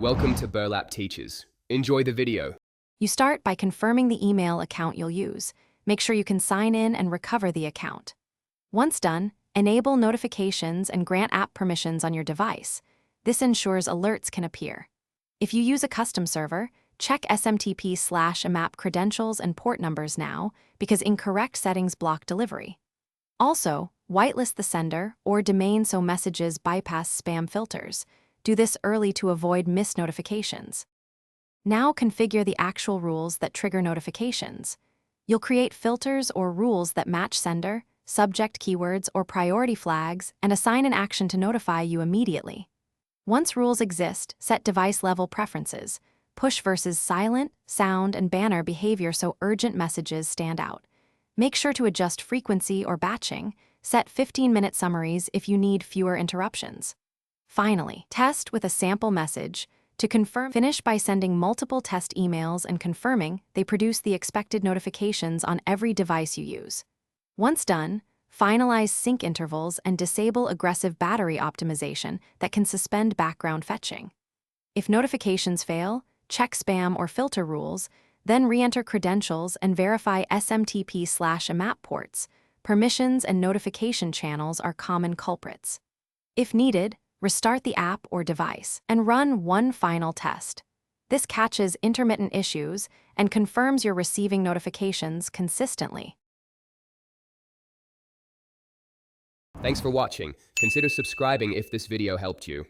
Welcome to Burlap Teachers. Enjoy the video. You start by confirming the email account you'll use. Make sure you can sign in and recover the account. Once done, enable notifications and grant app permissions on your device. This ensures alerts can appear. If you use a custom server, check SMTP/AMAP credentials and port numbers now, because incorrect settings block delivery. Also, whitelist the sender or domain so messages bypass spam filters. Do this early to avoid missed notifications. Now configure the actual rules that trigger notifications. You'll create filters or rules that match sender, subject keywords, or priority flags and assign an action to notify you immediately. Once rules exist, set device-level preferences. Push versus silent, sound, and banner behavior so urgent messages stand out. Make sure to adjust frequency or batching. Set 15-minute summaries if you need fewer interruptions. Finally, test with a sample message. To confirm, finish by sending multiple test emails and confirming they produce the expected notifications on every device you use. Once done, finalize sync intervals and disable aggressive battery optimization that can suspend background fetching. If notifications fail, check spam or filter rules, then re-enter credentials and verify SMTP/AMAP ports. Permissions and notification channels are common culprits. If needed, restart the app or device and run one final test. This catches intermittent issues and confirms you're receiving notifications consistently. Thanks for watching. Consider subscribing if this video helped you.